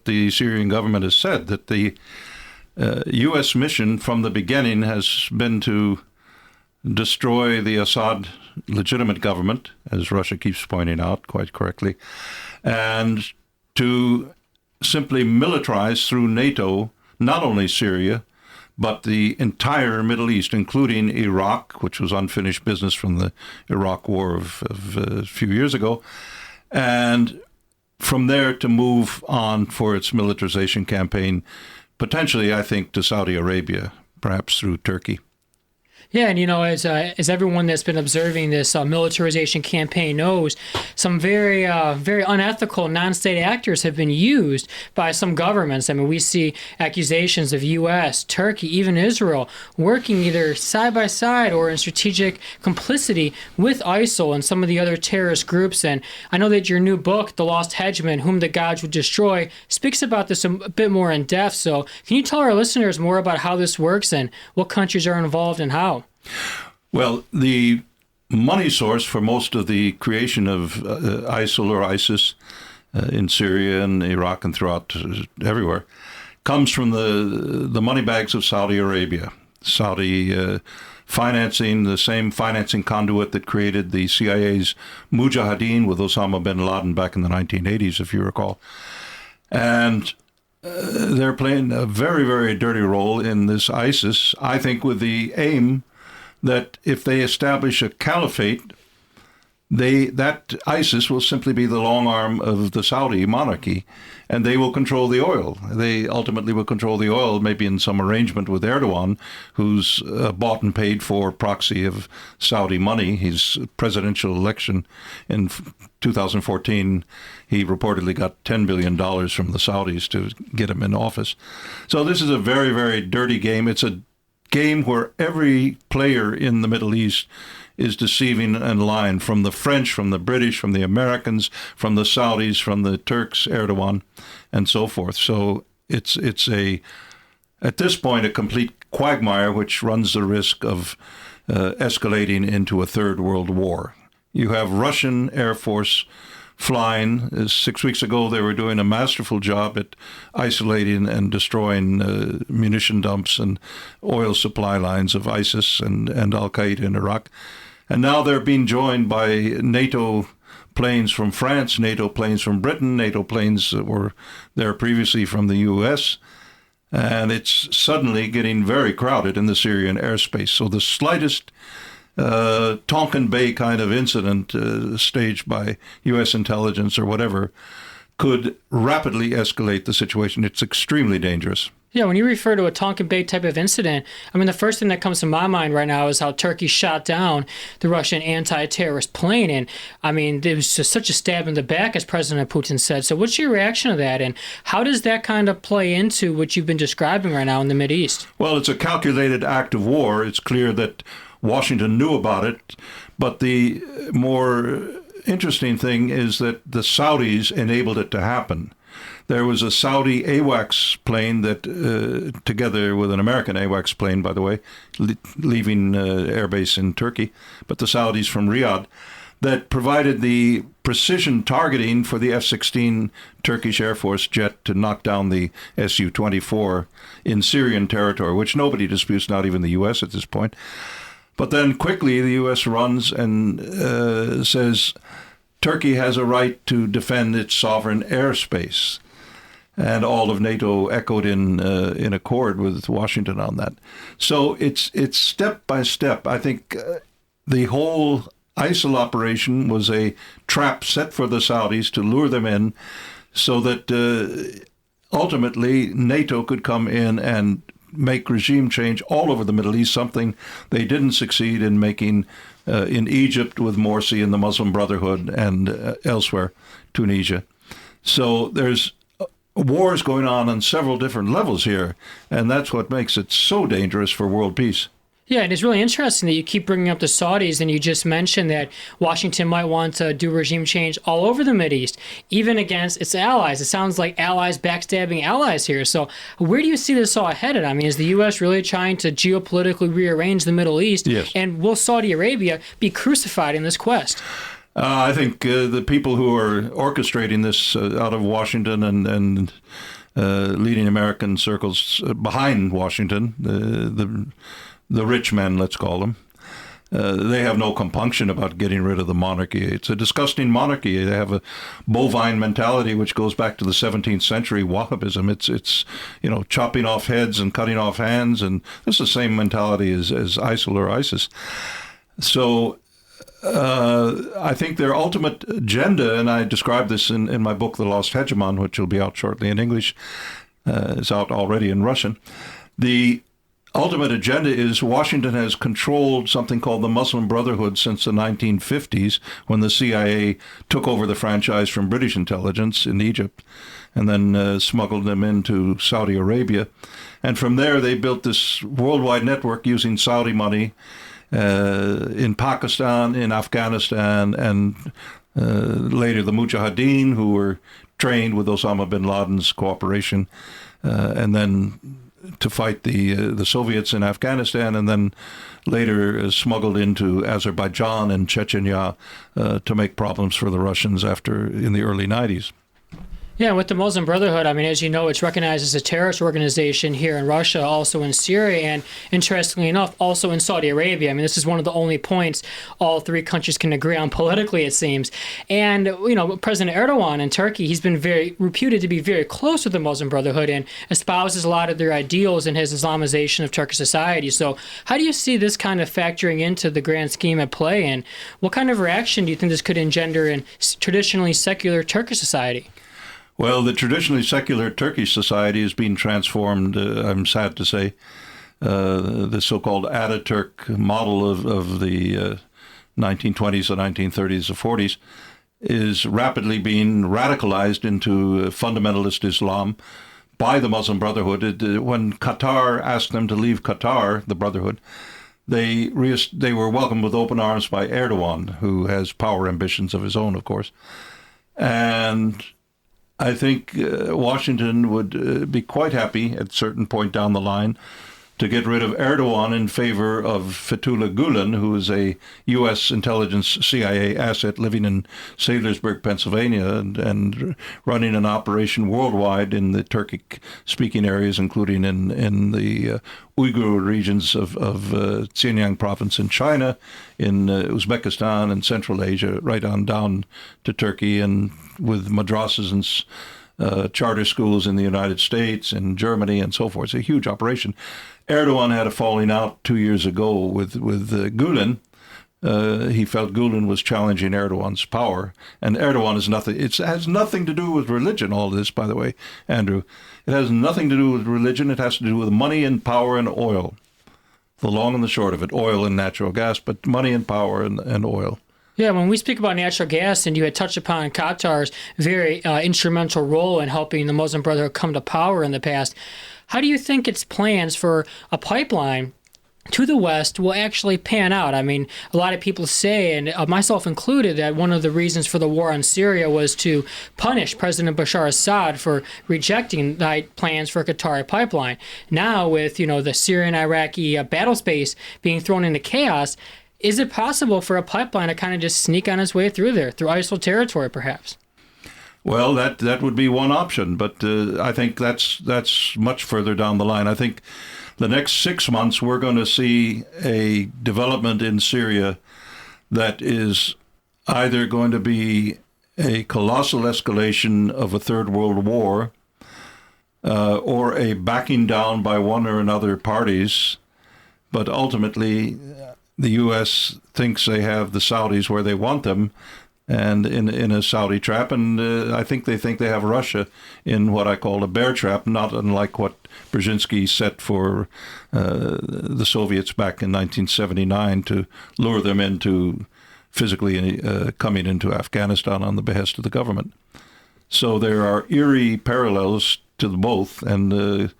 the Syrian government has said, that the U.S. mission from the beginning has been to destroy the Assad legitimate government, as Russia keeps pointing out quite correctly, and to simply militarize through NATO not only Syria, but the entire Middle East, including Iraq, which was unfinished business from the Iraq War of a few years ago, and from there to move on for its militarization campaign, potentially, I think, to Saudi Arabia, perhaps through Turkey. Yeah, and as everyone that's been observing this militarization campaign knows, some very unethical non-state actors have been used by some governments. I mean, we see accusations of U.S., Turkey, even Israel working either side by side or in strategic complicity with ISIL and some of the other terrorist groups. And I know that your new book, The Lost Hegemon, Whom the Gods Would Destroy, speaks about this a bit more in depth. So can you tell our listeners more about how this works and what countries are involved and how? Well, the money source for most of the creation of ISIL or ISIS in Syria and Iraq and throughout everywhere comes from the money bags of Saudi Arabia. Saudi financing, the same financing conduit that created the CIA's Mujahideen with Osama bin Laden back in the 1980s, if you recall. And they're playing a very, very dirty role in this ISIS, I think with the aim that if they establish a caliphate, that ISIS will simply be the long arm of the Saudi monarchy, and they will control the oil. They ultimately will control the oil, maybe in some arrangement with Erdogan, who's bought and paid for proxy of Saudi money. His presidential election in 2014, he reportedly got $10 billion from the Saudis to get him in office. So this is a very, very dirty game. It's a game where every player in the Middle East is deceiving and lying, from the French, from the British, from the Americans, from the Saudis, from the Turks, Erdogan, and so forth. So it's at this point, a complete quagmire which runs the risk of escalating into a third world war. You have Russian Air Force flying. 6 weeks ago, they were doing a masterful job at isolating and destroying munition dumps and oil supply lines of ISIS and Al-Qaeda in Iraq. And now they're being joined by NATO planes from France, NATO planes from Britain, NATO planes that were there previously from the U.S., and it's suddenly getting very crowded in the Syrian airspace. So the slightest Tonkin Bay kind of incident staged by U.S. intelligence or whatever could rapidly escalate the situation. It's extremely dangerous. Yeah, when you refer to a Tonkin Bay type of incident, I mean, the first thing that comes to my mind right now is how Turkey shot down the Russian anti-terrorist plane. And, I mean, it was just such a stab in the back, as President Putin said. So what's your reaction to that? And how does that kind of play into what you've been describing right now in the Mideast? Well, it's a calculated act of war. It's clear that Washington knew about it. But the more interesting thing is that the Saudis enabled it to happen. There was a Saudi AWACS plane that, together with an American AWACS plane, by the way, leaving airbase in Turkey, but the Saudis from Riyadh, that provided the precision targeting for the F-16 Turkish Air Force jet to knock down the Su-24 in Syrian territory, which nobody disputes, not even the U.S. at this point. But then quickly the U.S. runs and says Turkey has a right to defend its sovereign airspace. And all of NATO echoed in accord with Washington on that. So it's step by step. I think the whole ISIL operation was a trap set for the Saudis to lure them in so that ultimately NATO could come in and make regime change all over the Middle East, something they didn't succeed in making in Egypt with Morsi and the Muslim Brotherhood and elsewhere, Tunisia. So there's wars going on several different levels here, and that's what makes it so dangerous for world peace. Yeah, and it's really interesting that you keep bringing up the Saudis, and you just mentioned that Washington might want to do regime change all over the Mideast, even against its allies. It sounds like allies backstabbing allies here. So where do you see this all headed? I mean, is the U.S. really trying to geopolitically rearrange the Middle East? Yes. And will Saudi Arabia be crucified in this quest? I think the people who are orchestrating this out of Washington and leading American circles behind Washington, the rich men, let's call them, they have no compunction about getting rid of the monarchy. It's a disgusting monarchy. They have a bovine mentality which goes back to the 17th century Wahhabism. It's chopping off heads and cutting off hands, and it's the same mentality as ISIL or ISIS. So I think their ultimate agenda, and I describe this in my book, The Lost Hegemon, which will be out shortly in English, it's out already in Russian. The ultimate agenda is Washington has controlled something called the Muslim Brotherhood since the 1950s, when the CIA took over the franchise from British intelligence in Egypt and then smuggled them into Saudi Arabia. And from there, they built this worldwide network using Saudi money in Pakistan, in Afghanistan, and later the Mujahideen, who were trained with Osama bin Laden's cooperation, and then to fight the Soviets in Afghanistan, and then later smuggled into Azerbaijan and Chechnya to make problems for the Russians in the early 90s. Yeah, with the Muslim Brotherhood, I mean, as you know, it's recognized as a terrorist organization here in Russia, also in Syria, and interestingly enough, also in Saudi Arabia. I mean, this is one of the only points all three countries can agree on politically, it seems. And, President Erdogan in Turkey, he's been reputed to be very close with the Muslim Brotherhood and espouses a lot of their ideals in his Islamization of Turkish society. So how do you see this kind of factoring into the grand scheme at play, and what kind of reaction do you think this could engender in traditionally secular Turkish society? Well, the traditionally secular Turkish society is being transformed, I'm sad to say. The so-called Ataturk model of the 1920s, the 1930s, the 40s is rapidly being radicalized into fundamentalist Islam by the Muslim Brotherhood. When Qatar asked them to leave Qatar, the Brotherhood, they were welcomed with open arms by Erdogan, who has power ambitions of his own, of course. And I think Washington would be quite happy at a certain point down the line to get rid of Erdogan in favor of Fethullah Gulen, who is a U.S. intelligence CIA asset living in Saylorsburg, Pennsylvania, and running an operation worldwide in the Turkic-speaking areas, including in the Uyghur regions of Xinjiang province in China, in Uzbekistan and Central Asia, right on down to Turkey, and with madrasas and charter schools in the United States and Germany and so forth. It's a huge operation. Erdogan had a falling out 2 years ago with Gulen. He felt Gulen was challenging Erdogan's power, and Erdogan is nothing. It has nothing to do with religion, all this, by the way, Andrew. It has nothing to do with religion. It has to do with money and power and oil. The long and the short of it, oil and natural gas, but money and power and oil. Yeah, when we speak about natural gas, and you had touched upon Qatar's very instrumental role in helping the Muslim Brotherhood come to power in the past, how do you think its plans for a pipeline to the West will actually pan out? I mean, a lot of people say, and myself included, that one of the reasons for the war on Syria was to punish President Bashar Assad for rejecting the plans for a Qatari pipeline. Now, with the Syrian-Iraqi battle space being thrown into chaos, is it possible for a pipeline to kind of just sneak on its way through there, through ISIL territory, perhaps? Well, that would be one option, but I think that's much further down the line. I think the next 6 months we're going to see a development in Syria that is either going to be a colossal escalation of a third world war or a backing down by one or another parties, but ultimately the U.S. thinks they have the Saudis where they want them, and in a Saudi trap, and I think they have Russia in what I call a bear trap, not unlike what Brzezinski set for the Soviets back in 1979 to lure them into physically coming into Afghanistan on the behest of the government. So there are eerie parallels to both, and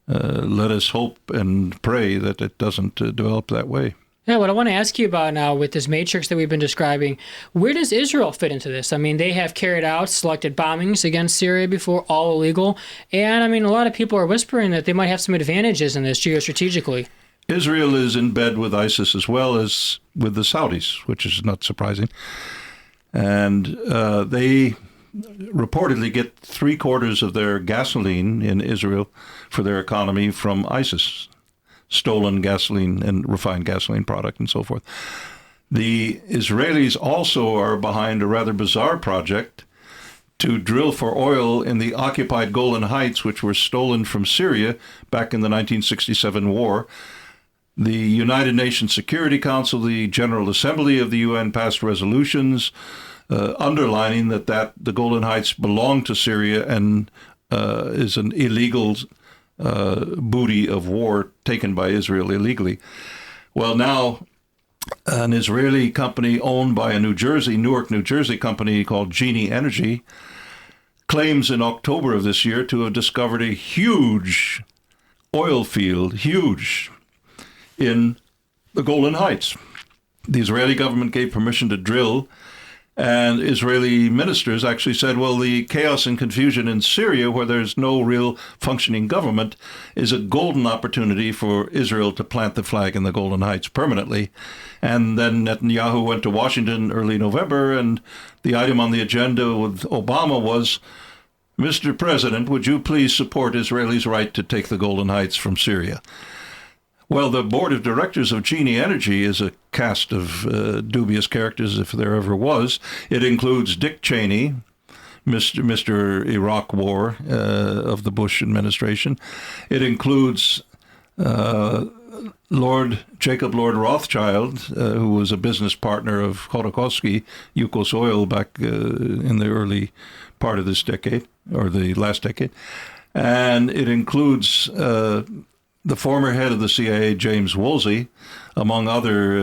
let us hope and pray that it doesn't develop that way. Yeah, what I want to ask you about now with this matrix that we've been describing, where does Israel fit into this? I mean, they have carried out selected bombings against Syria before, all illegal. And, I mean, a lot of people are whispering that they might have some advantages in this geostrategically. Israel is in bed with ISIS as well as with the Saudis, which is not surprising. And they reportedly get 3/4 of their gasoline in Israel for their economy from ISIS, stolen gasoline and refined gasoline product and so forth. The Israelis also are behind a rather bizarre project to drill for oil in the occupied Golan Heights, which were stolen from Syria back in the 1967 war. The United Nations Security Council, the General Assembly of the UN passed resolutions underlining that the Golan Heights belong to Syria and is an illegal booty of war taken by Israel illegally. Well, now an Israeli company owned by a Newark, New Jersey company called Genie Energy claims in October of this year to have discovered a huge oil field, in the Golan Heights. The Israeli government gave permission to drill, and Israeli ministers actually said, well, the chaos and confusion in Syria, where there's no real functioning government, is a golden opportunity for Israel to plant the flag in the Golan Heights permanently. And then Netanyahu went to Washington early November, and the item on the agenda with Obama was, Mr. President, would you please support Israelis' right to take the Golan Heights from Syria? Well, the board of directors of Genie Energy is a cast of dubious characters, if there ever was. It includes Dick Cheney, Mr. Iraq War of the Bush administration. It includes Jacob Lord Rothschild, who was a business partner of Khodorkovsky, Yukos Oil, back in the early part of this decade, or the last decade. And it includes the former head of the CIA, James Woolsey, among other,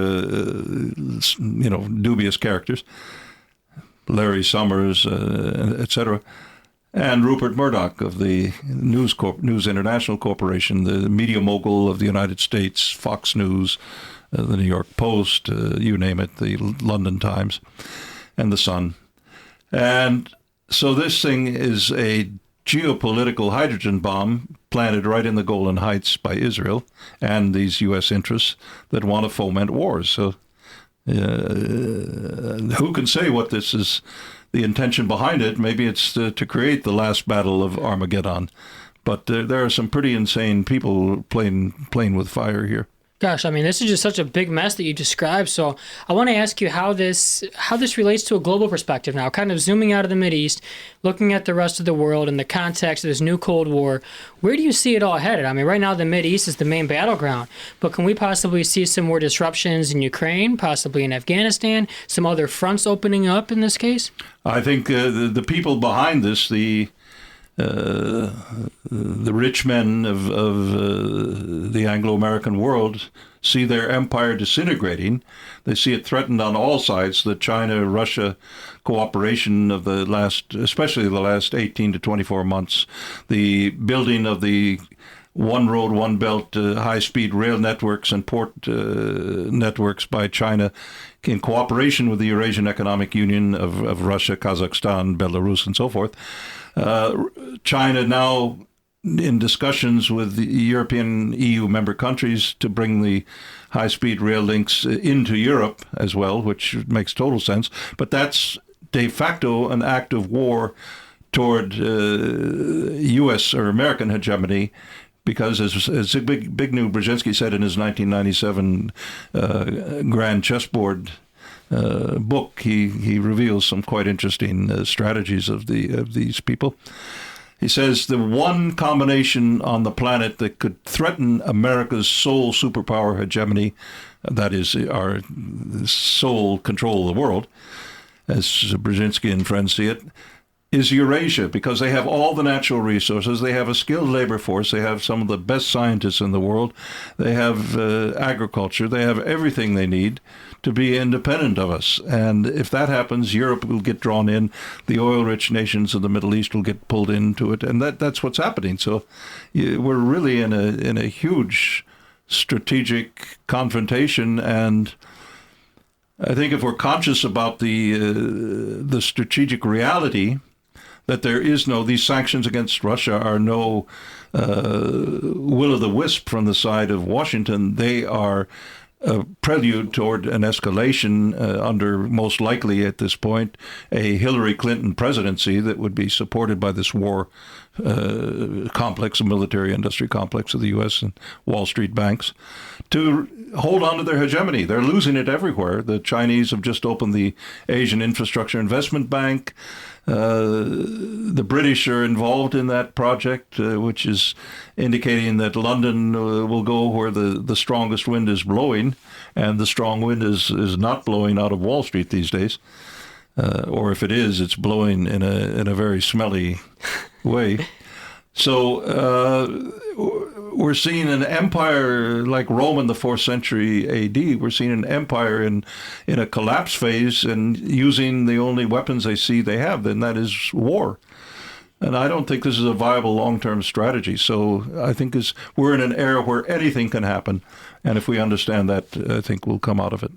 dubious characters, Larry Summers, etc., and Rupert Murdoch of the News International Corporation, the media mogul of the United States, Fox News, the New York Post, you name it, the London Times, and the Sun. And so this thing is a geopolitical hydrogen bomb planted right in the Golan Heights by Israel and these U.S. interests that want to foment wars. So who can say what this is, the intention behind it? Maybe it's to create the last battle of Armageddon. But there are some pretty insane people playing with fire here. Gosh, I mean, this is just such a big mess that you described. So I want to ask you how this relates to a global perspective now, kind of zooming out of the Mideast, looking at the rest of the world in the context of this new Cold War. Where do you see it all headed? I mean, right now the Mideast is the main battleground, but can we possibly see some more disruptions in Ukraine, possibly in Afghanistan, some other fronts opening up in this case? I think the people behind this, the rich men of the Anglo-American world, see their empire disintegrating. They see it threatened on all sides. The China-Russia cooperation of especially the last 18 to 24 months, the building of the one road, one belt, high-speed rail networks and port networks by China in cooperation with the Eurasian Economic Union of Russia, Kazakhstan, Belarus, and so forth. China now in discussions with the European EU member countries to bring the high-speed rail links into Europe as well, which makes total sense. But that's de facto an act of war toward U.S. or American hegemony, because as Zbigniew Brzezinski said in his 1997 Grand Chessboard book, he reveals some quite interesting strategies of these people. He says the one combination on the planet that could threaten America's sole superpower hegemony, that is our sole control of the world, as Brzezinski and friends see it, is Eurasia, because they have all the natural resources. They have a skilled labor force. They have some of the best scientists in the world. They have agriculture. They have everything they need to be independent of us. And if that happens, Europe will get drawn in. The oil-rich nations of the Middle East will get pulled into it. And that's what's happening. So we're really in a huge strategic confrontation. And I think if we're conscious about the strategic reality, that there is these sanctions against Russia are no will-o'-the-wisp from the side of Washington. They are a prelude toward an escalation under, most likely at this point, a Hillary Clinton presidency that would be supported by this war complex, a military industry complex of the U.S. and Wall Street banks, to hold on to their hegemony. They're losing it everywhere. The Chinese have just opened the Asian Infrastructure Investment Bank. The British are involved in that project, which is indicating that London will go where the strongest wind is blowing, and the strong wind is not blowing out of Wall Street these days. Or if it is, it's blowing in a very smelly way. So we're seeing an empire like Rome in the 4th century A.D. We're seeing an empire in a collapse phase and using the only weapons they have, and that is war. And I don't think this is a viable long-term strategy. So I think we're in an era where anything can happen. And if we understand that, I think we'll come out of it.